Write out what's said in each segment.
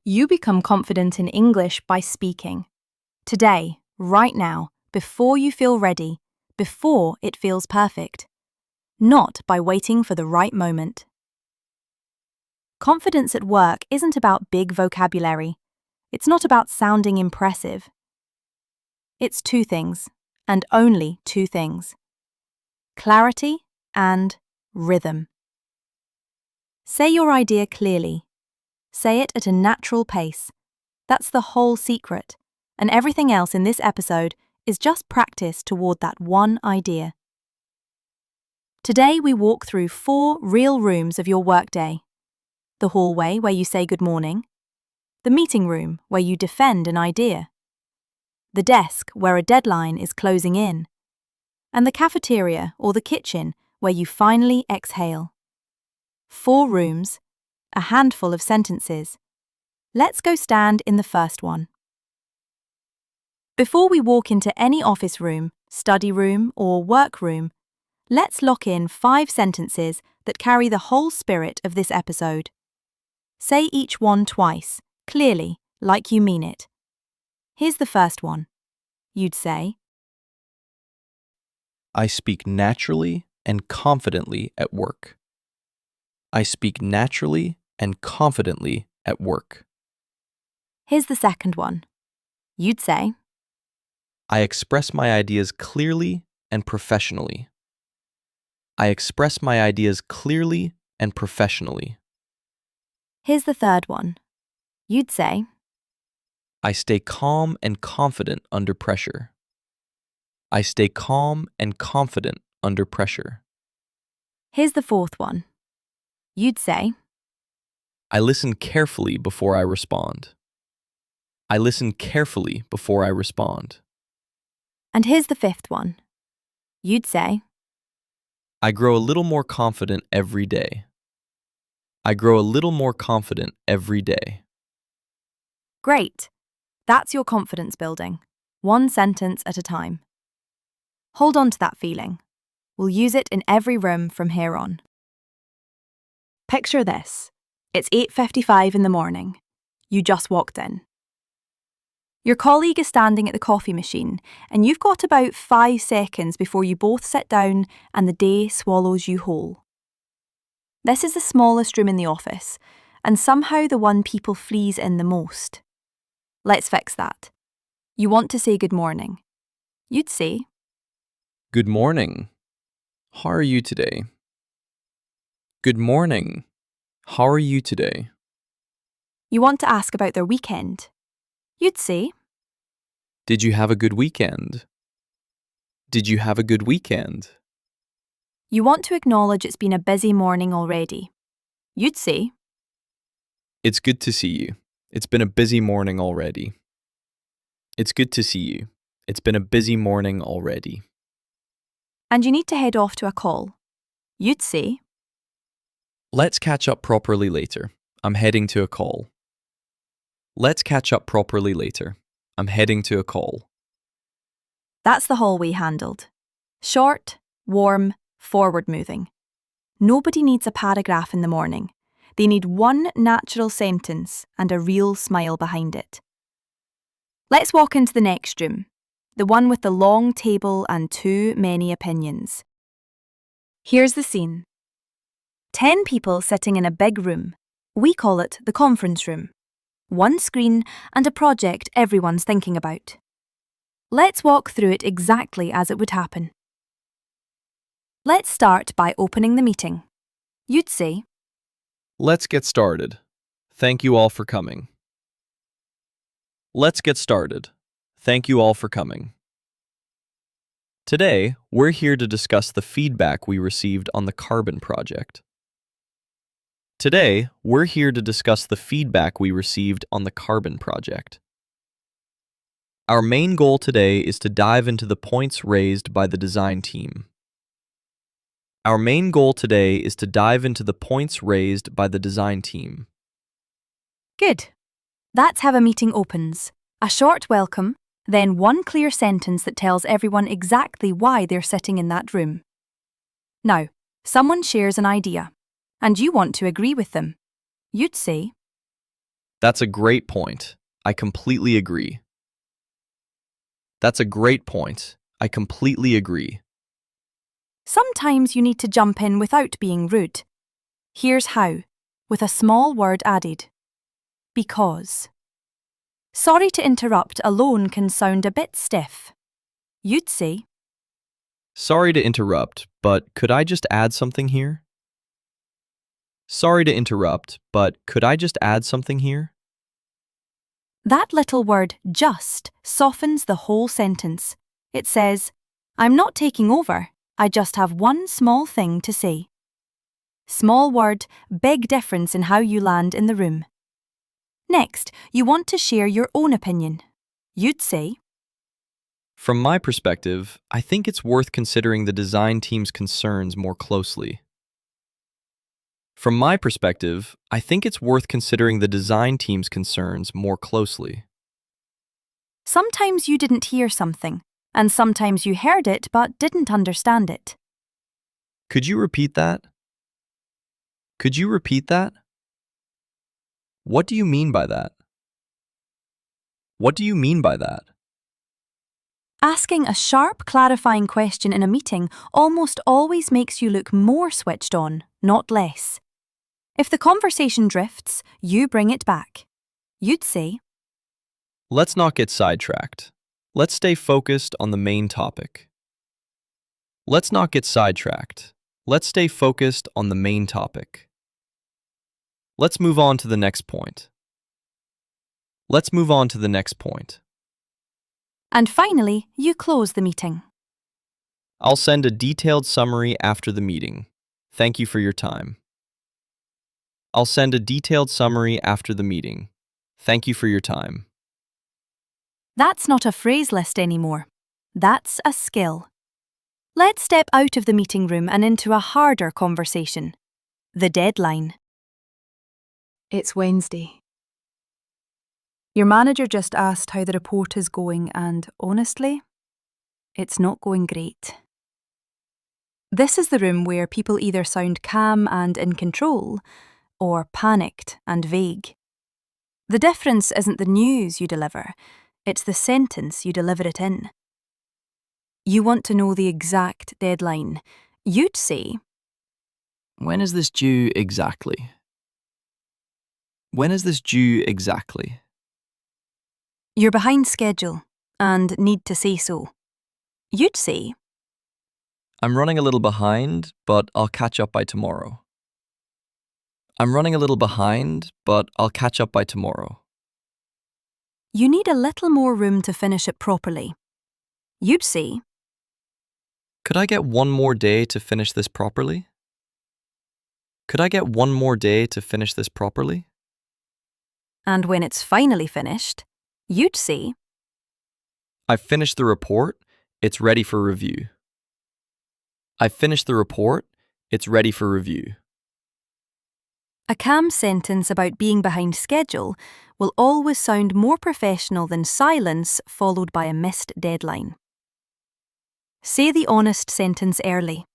You become confident in English by speaking. Today, right now, before you feel ready, before it feels perfect. Not by waiting for the right moment. Confidence at work isn't about big vocabulary. It's not about sounding impressive. It's two things, and only two things. Clarity and rhythm. Say your idea clearly. Say it at a natural pace. That's the whole secret, and everything else in this episode is just practice toward that one idea. Today we walk through 4 real rooms of your workday. The hallway where you say good morning, the meeting room where you defend an idea, the desk where a deadline is closing in, and the cafeteria or the kitchen where you finally exhale. 4 rooms, a handful of sentences. Let's go stand in the first one. Before we walk into any office room, study room, or work room, let's lock in 5 sentences that carry the whole spirit of this episode. Say each one twice, clearly, like you mean it. Here's the first one. You'd say, I speak naturally and confidently at work. I speak naturally and confidently at work. Here's the second one. You'd say, I express my ideas clearly and professionally. I express my ideas clearly and professionally. Here's the third one. You'd say, I stay calm and confident under pressure. I stay calm and confident under pressure. Here's the fourth one. You'd say, I listen carefully before I respond. I listen carefully before I respond. and here's the fifth one. You'd say, I grow a little more confident every day. I grow a little more confident every day. great. That's your confidence building, one sentence at a time. Hold on to that feeling. We'll use it in every room from here on. Picture this. It's 8:55 in the morning. You just walked in. Your colleague is standing at the coffee machine, and you've got about 5 seconds before you both sit down and the day swallows you whole. This is the smallest room in the office, and somehow the one people freeze in the most. Let's fix that. You want to say good morning. You'd say, Good morning. How are you today? Good morning. How are you today? you want to ask about their weekend. You'd say, Did you have a good weekend? Did you have a good weekend? you want to acknowledge it's been a busy morning already. You'd say, It's good to see you. It's been a busy morning already. It's good to see you. It's been a busy morning already. and you need to head off to a call. You'd say, Let's catch up properly later. I'm heading to a call. Let's catch up properly later. I'm heading to a call. that's the hallway handled. Short, warm, forward moving. Nobody needs a paragraph in the morning. They need one natural sentence and a real smile behind it. Let's walk into the next room, the one with the long table and too many opinions. Here's the scene. 10 people sitting in a big room. We call it the conference room. One screen and a project everyone's thinking about. Let's walk through it exactly as it would happen. Let's start by opening the meeting. You'd say, Let's get started. Thank you all for coming. Let's get started. Thank you all for coming. Today, we're here to discuss the feedback we received on the carbon project. Today, we're here to discuss the feedback we received on the carbon project. Our main goal today is to dive into the points raised by the design team. Our main goal today is to dive into the points raised by the design team. good. That's how a meeting opens. A short welcome, then one clear sentence that tells everyone exactly why they're sitting in that room. Now, someone shares an idea, and you want to agree with them. You'd say, That's a great point. I completely agree. That's a great point. I completely agree. Sometimes you need to jump in without being rude. Here's how, with a small word added. Because. Sorry to interrupt alone can sound a bit stiff. You'd say, Sorry to interrupt, but could I just add something here? Sorry to interrupt, but could I just add something here? that little word just softens the whole sentence. It says, I'm not taking over, I just have one small thing to say. Small word, big difference in how you land in the room. Next, you want to share your own opinion. You'd say, From my perspective, I think it's worth considering the design team's concerns more closely. From my perspective, I think it's worth considering the design team's concerns more closely. sometimes you didn't hear something, and sometimes you heard it but didn't understand it. Could you repeat that? Could you repeat that? What do you mean by that? What do you mean by that? Asking a sharp, clarifying question in a meeting almost always makes you look more switched on, not less. If the conversation drifts, you bring it back. You'd say, Let's not get sidetracked. Let's stay focused on the main topic. Let's not get sidetracked. Let's stay focused on the main topic. Let's move on to the next point. Let's move on to the next point. and finally, you close the meeting. I'll send a detailed summary after the meeting. Thank you for your time. I'll send a detailed summary after the meeting. Thank you for your time. That's not a phrase list anymore. That's a skill. Let's step out of the meeting room and into a harder conversation. The deadline. It's Wednesday. Your manager just asked how the report is going, and honestly, it's not going great. This is the room where people either sound calm and in control, or panicked and vague. The difference isn't the news you deliver, it's the sentence you deliver it in. You want to know the exact deadline. You'd say, When is this due exactly? When is this due exactly? you're behind schedule and need to say so. You'd say, I'm running a little behind, but I'll catch up by tomorrow. I'm running a little behind, but I'll catch up by tomorrow. you need a little more room to finish it properly. You'd say, Could I get one more day to finish this properly? Could I get one more day to finish this properly? and when it's finally finished, you'd say, I've finished the report. It's ready for review. I've finished the report. It's ready for review. a calm sentence about being behind schedule will always sound more professional than silence followed by a missed deadline. Say the honest sentence early.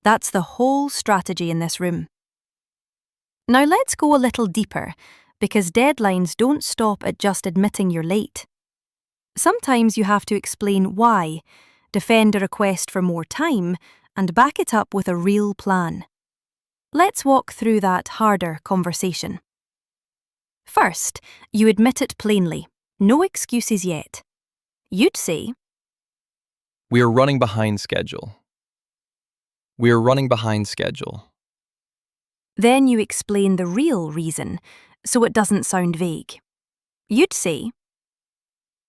That's the whole strategy in this room. Now let's go a little deeper, because deadlines don't stop at just admitting you're late. Sometimes you have to explain why, defend a request for more time, and back it up with a real plan. Let's walk through that harder conversation. First, you admit it plainly. No excuses yet. You'd say, We are running behind schedule. We are running behind schedule. then you explain the real reason, so it doesn't sound vague. You'd say,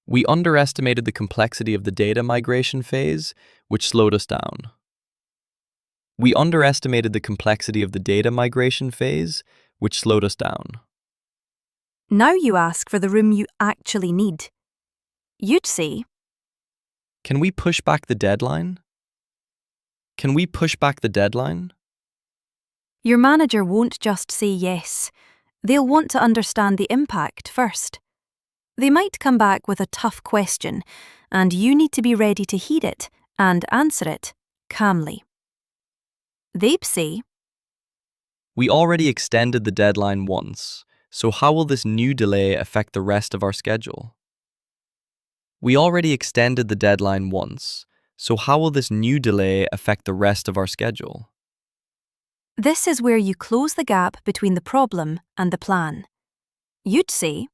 We underestimated the complexity of the data migration phase, which slowed us down. We underestimated the complexity of the data migration phase, which slowed us down. now you ask for the room you actually need. You'd say, Can we push back the deadline? Can we push back the deadline? your manager won't just say yes. They'll want to understand the impact first. They might come back with a tough question, and you need to be ready to heed it and answer it calmly. They'd say, We already extended the deadline once, So how will this new delay affect the rest of our schedule? We already extended the deadline once, so how will this new delay affect the rest of our schedule? This is where you close the gap between the problem and the plan. You'd say,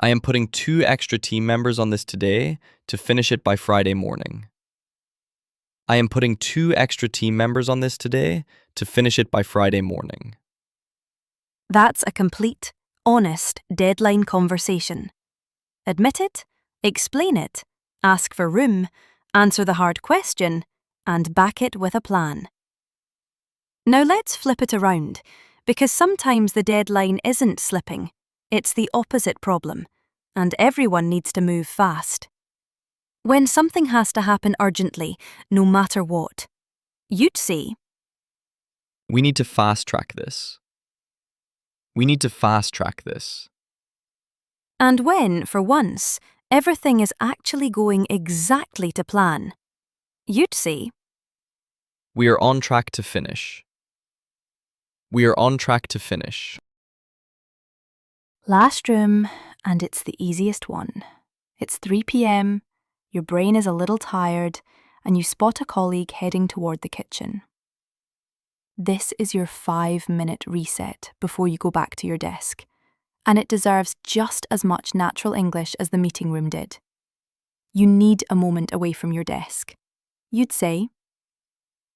I am putting 2 extra team members on this today to finish it by Friday morning. I am putting 2 extra team members on this today to finish it by Friday morning. that's a complete, honest deadline conversation. Admit it, explain it, ask for room, answer the hard question, and back it with a plan. Now let's flip it around, because sometimes the deadline isn't slipping, it's the opposite problem, and everyone needs to move fast. When something has to happen urgently, no matter what, you'd say, We need to fast track this. We need to fast track this. and when, for once, everything is actually going exactly to plan, you'd say, We are on track to finish. We are on track to finish. last room, and it's the easiest one. It's 3 p.m., your brain is a little tired, and you spot a colleague heading toward the kitchen. This is your 5-minute reset before you go back to your desk, and it deserves just as much natural English as the meeting room did. You need a moment away from your desk. You'd say,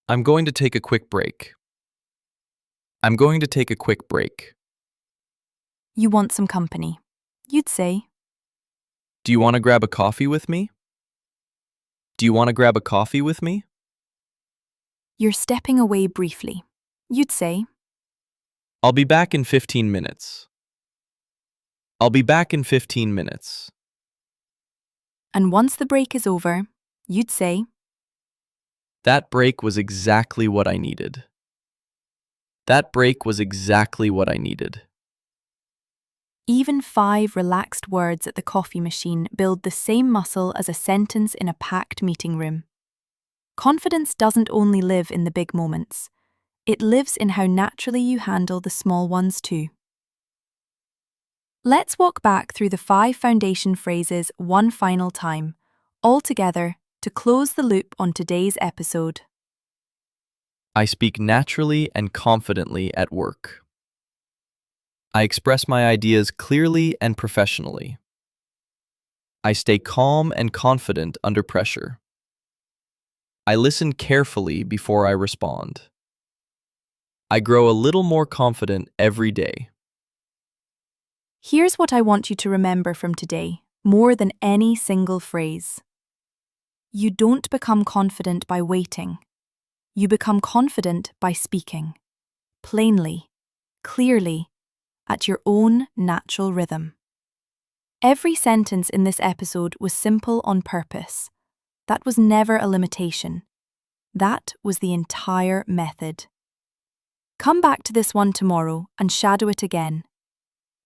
I'm going to take a quick break. I'm going to take a quick break. you want some company. You'd say, Do you want to grab a coffee with me? Do you want to grab a coffee with me? you're stepping away briefly. You'd say, I'll be back in 15 minutes. I'll be back in 15 minutes. and once the break is over, you'd say, That break was exactly what I needed. That break was exactly what I needed. even 5 relaxed words at the coffee machine build the same muscle as a sentence in a packed meeting room. Confidence doesn't only live in the big moments. It lives in how naturally you handle the small ones too. Let's walk back through the 5 foundation phrases one final time, all together, to close the loop on today's episode. I speak naturally and confidently at work. I express my ideas clearly and professionally. I stay calm and confident under pressure. I listen carefully before I respond. I grow a little more confident every day. Here's what I want you to remember from today, more than any single phrase. You don't become confident by waiting. You become confident by speaking, plainly, clearly, at your own natural rhythm. Every sentence in this episode was simple on purpose. That was never a limitation. That was the entire method. Come back to this one tomorrow and shadow it again.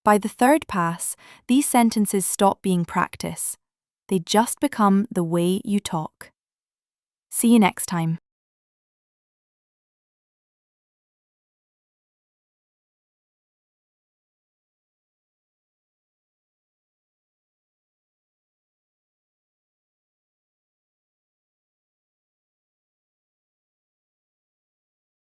By the 3rd pass, these sentences stop being practice. They just become the way you talk. See you next time.